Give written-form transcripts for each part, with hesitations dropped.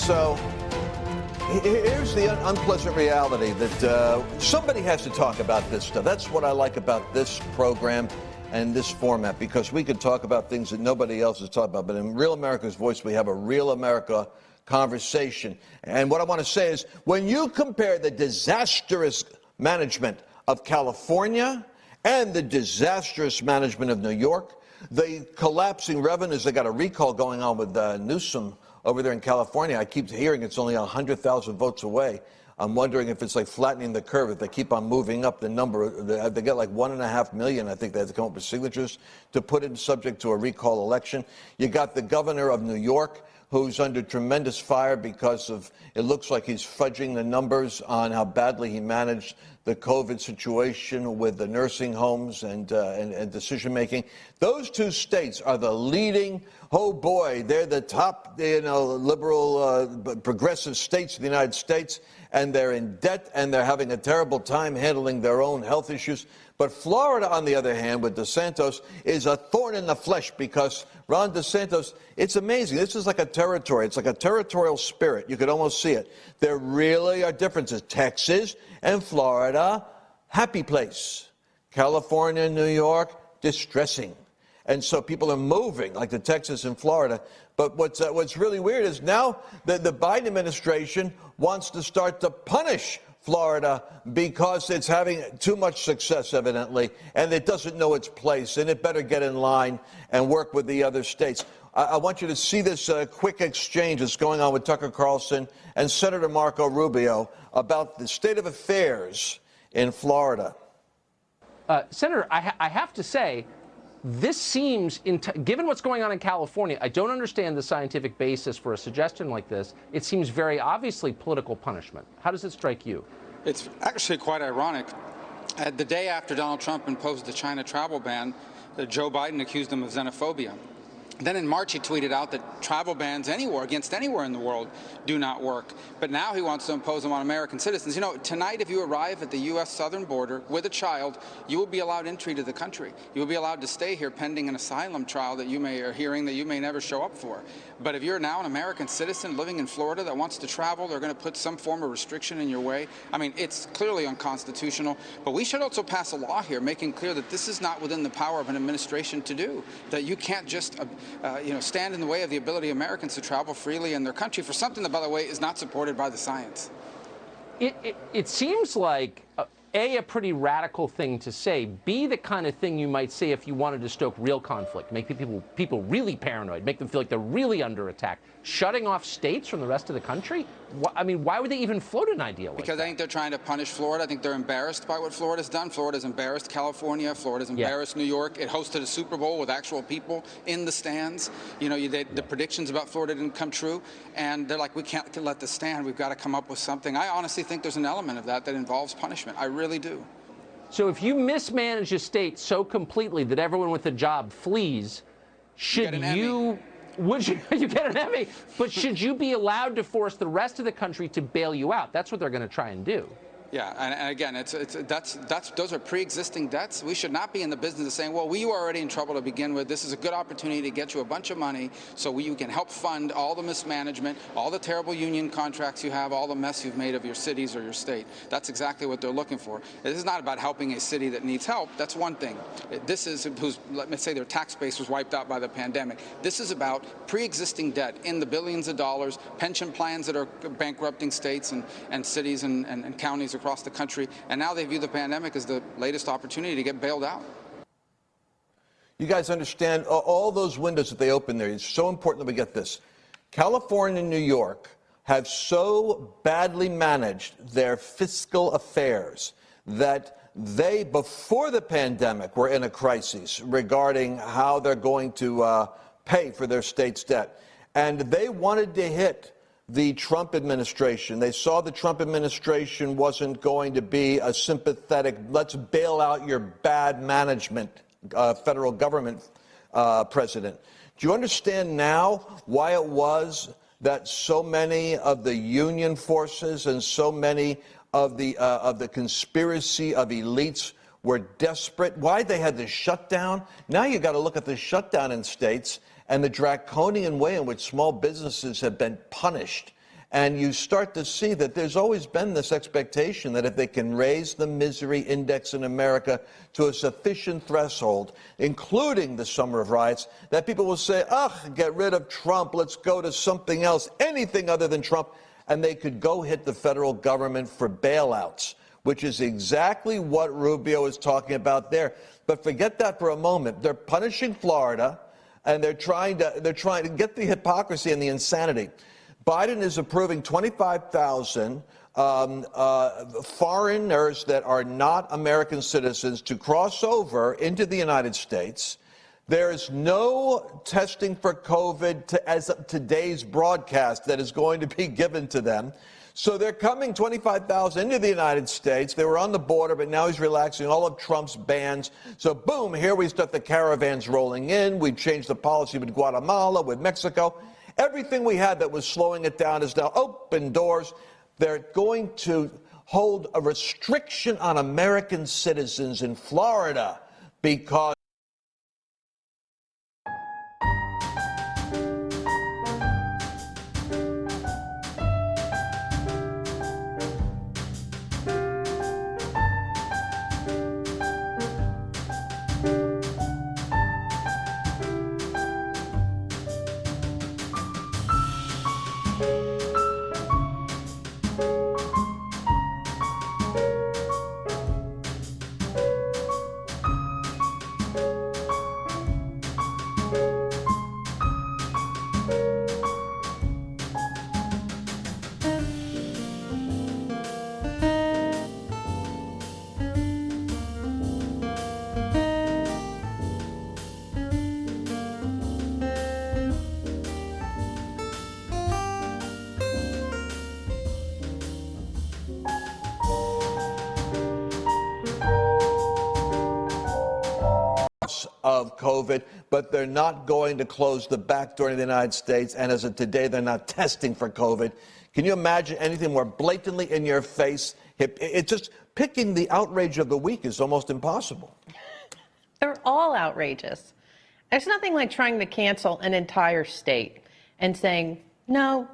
So here's the unpleasant reality that somebody has to talk about this stuff. That's what I like about this program and this format, because we can talk about things that nobody else is talking about. But in Real America's Voice, we have a Real America conversation. And what I want to say is, when you compare the disastrous management of California and the disastrous management of New York, the collapsing revenues, they got a recall going on with Newsom over there in California. I keep hearing it's only 100,000 votes away. I'm wondering if it's like flattening the curve, if they keep on moving up the number. They get like 1.5 million, I think they have to come up with signatures to put it subject to a recall election. You got the governor of New York, who's under tremendous fire because of, it looks like he's fudging the numbers on how badly he managed the COVID situation with the nursing homes and decision making. Those two states are the leading, oh boy, they're the top, liberal, progressive states of the United States, and they're in debt and they're having a terrible time handling their own health issues. But Florida, on the other hand, with DeSantis, is a thorn in the flesh, because Ron DeSantis, it's amazing. This is like a territory. It's like a territorial spirit. You could almost see it. There really are differences. Texas and Florida, happy place. California and New York, distressing. And so people are moving, like to Texas and Florida. But what's really weird is now the Biden administration wants to start to punish Florida because it's having too much success, evidently, and it doesn't know its place, and it better get in line and work with the other states. I want you to see this quick exchange that's going on with Tucker Carlson and Senator Marco Rubio about the state of affairs in Florida. Senator, I have to say, this seems, given what's going on in California, I don't understand the scientific basis for a suggestion like this. It seems very obviously political punishment. How does it strike you? It's actually quite ironic. The day after Donald Trump imposed the China travel ban, Joe Biden accused him of xenophobia. Then in March, he tweeted out that travel bans anywhere, against anywhere in the world, do not work. But now he wants to impose them on American citizens. You know, tonight, if you arrive at the U.S. southern border with a child, you will be allowed entry to the country. You will be allowed to stay here pending an asylum trial that you may, or hearing that you may never show up for. But if you're now an American citizen living in Florida that wants to travel, they're going to put some form of restriction in your way. I mean, it's clearly unconstitutional. But we should also pass a law here making clear that this is not within the power of an administration to do, that you can't just stand in the way of the ability of Americans to travel freely in their country for something that, by the way, is not supported by the science. It seems like, A, a pretty radical thing to say, B, the kind of thing you might say if you wanted to stoke real conflict, make people really paranoid, make them feel like they're really under attack. Shutting off states from the rest of the country? I mean, why would they even float an idea like that? Because I think they're trying to punish Florida. I think they're embarrassed by what Florida's done. Florida's embarrassed California. Florida's embarrassed New York. It hosted a Super Bowl with actual people in the stands. You know, the predictions about Florida didn't come true. And they're like, we can't let this stand. We've got to come up with something. I honestly think there's an element of that involves punishment. I really do. So if you mismanage a state so completely that everyone with a job flees, should you get an Emmy, but should you be allowed to force the rest of the country to bail you out? That's what they're going to try and do. Yeah, and again, those are pre-existing debts. We should not be in the business of saying, well, we were already in trouble to begin with. This is a good opportunity to get you a bunch of money so you can help fund all the mismanagement, all the terrible union contracts you have, all the mess you've made of your cities or your state. That's exactly what they're looking for. This is not about helping a city that needs help. That's one thing. This is let me say their tax base was wiped out by the pandemic. This is about pre-existing debt in the billions of dollars, pension plans that are bankrupting states and cities and counties across the country, and now they view the pandemic as the latest opportunity to get bailed out. You guys understand all those windows that they open there. It's so important that we get this. California and New York have so badly managed their fiscal affairs that they, before the pandemic, were in a crisis regarding how they're going to pay for their state's debt. And they wanted to hit the Trump administration. They saw the Trump administration wasn't going to be a sympathetic, let's bail out your bad management, federal government president. Do you understand now why it was that so many of the union forces and so many of the conspiracy of elites were desperate? Why they had the shutdown? Now you got to look at the shutdown in states and the draconian way in which small businesses have been punished And you start to see that there's always been this expectation that if they can raise the misery index in America to a sufficient threshold, including the summer of riots, that people will say, ugh, get rid of Trump, let's go to something else, anything other than Trump, and they could go hit the federal government for bailouts, which is exactly what Rubio is talking about there. But forget that for a moment. They're punishing Florida, and they're trying to get the hypocrisy and the insanity. Biden is approving 25,000 foreigners that are not American citizens to cross over into the United States. There is no testing for COVID as of today's broadcast that is going to be given to them. So they're coming 25,000 into the United States. They were on the border, but now he's relaxing all of Trump's bans. So boom, here we start the caravans rolling in. We've changed the policy with Guatemala, with Mexico. Everything we had that was slowing it down is now open doors. They're going to hold a restriction on American citizens in Florida because of COVID, but they're not going to close the back door in the United States. And as of today, they're not testing for COVID. Can you imagine anything more blatantly in your face? It's just picking the outrage of the week is almost impossible. They're all outrageous. There's nothing like trying to cancel an entire state and saying, no,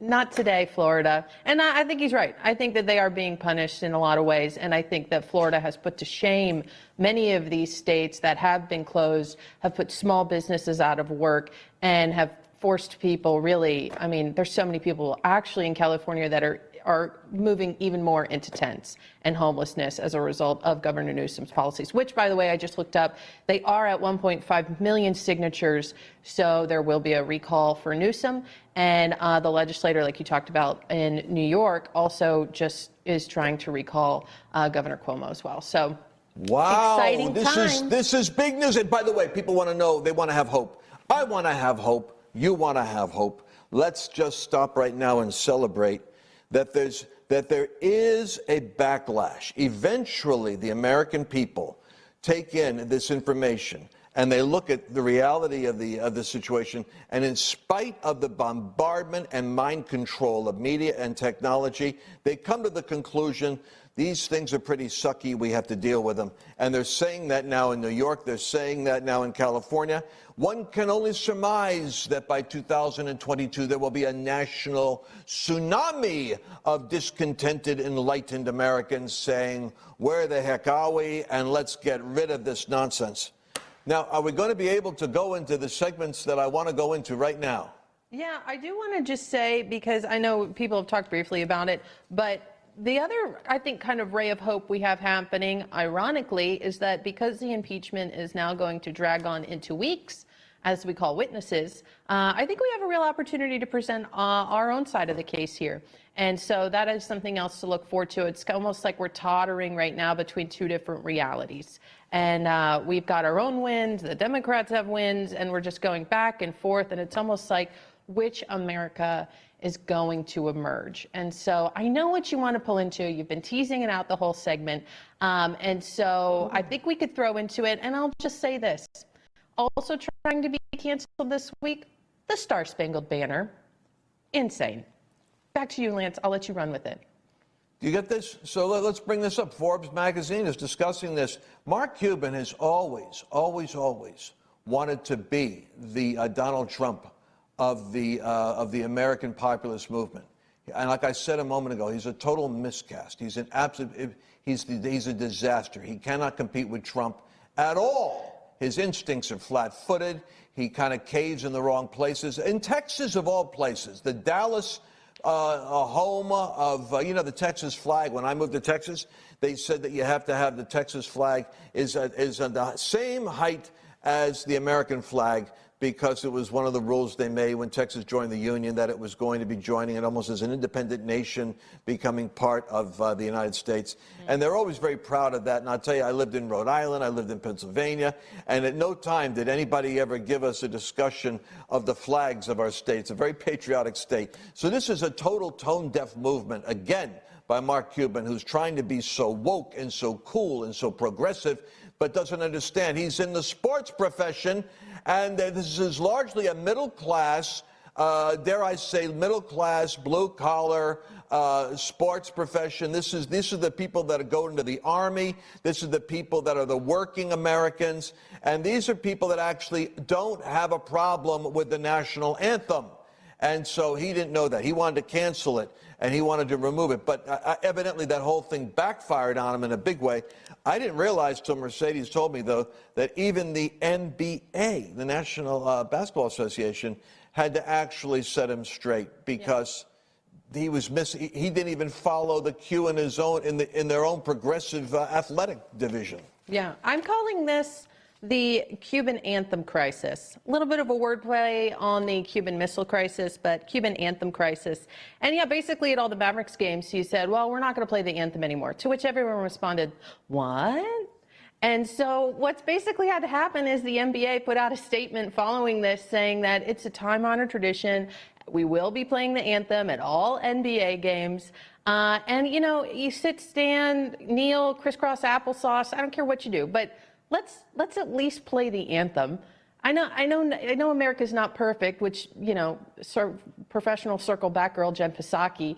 not today, Florida. And I think he's right. I think that they are being punished in a lot of ways. And I think that Florida has put to shame many of these states that have been closed, have put small businesses out of work, and have forced people really, I mean, there's so many people actually in California that are moving even more into tents and homelessness as a result of Governor Newsom's policies, which, by the way, I just looked up. They are at 1.5 million signatures, so there will be a recall for Newsom. And the legislator, like you talked about in New York, also just is trying to recall Governor Cuomo as well. So, wow, exciting times. This is big news. And by the way, people want to know, they want to have hope. I want to have hope. You want to have hope. Let's just stop right now and celebrate that there is a backlash. Eventually, the American people take in this information and they look at the reality of the situation, and in spite of the bombardment and mind control of media and technology, they come to the conclusion these things are pretty sucky, we have to deal with them. And they're saying that now in New York, they're saying that now in California. One can only surmise that by 2022 there will be a national tsunami of discontented, enlightened Americans saying, where the heck are we, and let's get rid of this nonsense. Now, are we going to be able to go into the segments that I want to go into right now? Yeah, I do want to just say, because I know people have talked briefly about it, but the other, I think, kind of ray of hope we have happening, ironically, is that because the impeachment is now going to drag on into weeks, as we call witnesses, I think we have a real opportunity to present our own side of the case here. And so that is something else to look forward to. It's almost like we're tottering right now between two different realities. And we've got our own wins, the Democrats have wins, and we're just going back and forth. And it's almost like which America is going to emerge. And so I know what you want to pull into. You've been teasing it out the whole segment. And so I think we could throw into it. And I'll just say this. Also trying to be canceled this week, the Star-Spangled Banner. Insane. Back to you, Lance. I'll let you run with it. Do you get this? So let's bring this up. Forbes magazine is discussing this. Mark Cuban has always wanted to be the Donald Trump of the American populist movement. And like I said a moment ago, he's a total miscast. He's an absolute, he's a disaster. He cannot compete with Trump at all. His instincts are flat-footed. He kind of caves in the wrong places. In Texas, of all places, the Dallas home of, the Texas flag. When I moved to Texas, they said that you have to have the Texas flag is on the same height as the American flag, because it was one of the rules they made when Texas joined the Union, that it was going to be joining it almost as an independent nation, becoming part of the United States. And they're always very proud of that. And I'll tell you, I lived in Rhode Island, I lived in Pennsylvania, and at no time did anybody ever give us a discussion of the flags of our state. It's a very patriotic state. So this is a total tone-deaf movement, again, by Mark Cuban, who's trying to be so woke and so cool and so progressive, but doesn't understand. He's in the sports profession, and this is largely a middle-class, dare I say, middle-class, blue-collar sports profession. These are the people that are going to the Army. This is the people that are the working Americans. And these are people that actually don't have a problem with the national anthem. And so he didn't know that. He wanted to cancel it, and he wanted to remove it. But evidently that whole thing backfired on him in a big way. I didn't realize till Mercedes told me, though, that even the NBA, the National Basketball Association, had to actually set him straight, because he was missing. He didn't even follow the cue in his own in their own progressive athletic division. Yeah, I'm calling this the Cuban anthem crisis. A little bit of a wordplay on the Cuban Missile Crisis, but Cuban anthem crisis. And yeah, basically at all the Mavericks games, he said, well, we're not going to play the anthem anymore, to which everyone responded, what? And so what's basically had to happen is the NBA put out a statement following this saying that it's a time-honored tradition. We will be playing the anthem at all NBA games. And, you sit, stand, kneel, crisscross applesauce. I don't care what you do, but let's at least play the anthem. I know America's not perfect, which, professional circle back girl Jen Psaki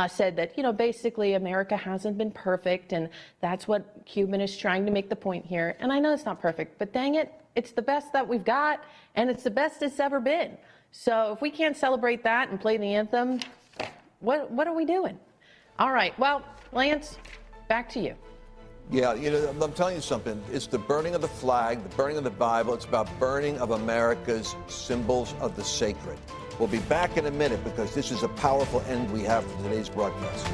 said that, basically America hasn't been perfect, and that's what Cuban is trying to make the point here. And I know it's not perfect, but dang it, it's the best that we've got, and it's the best it's ever been. So if we can't celebrate that and play the anthem, what are we doing? All right, well, Lance, back to you. Yeah, I'm telling you something. It's the burning of the flag, the burning of the Bible. It's about burning of America's symbols of the sacred. We'll be back in a minute, because this is a powerful end we have for today's broadcast.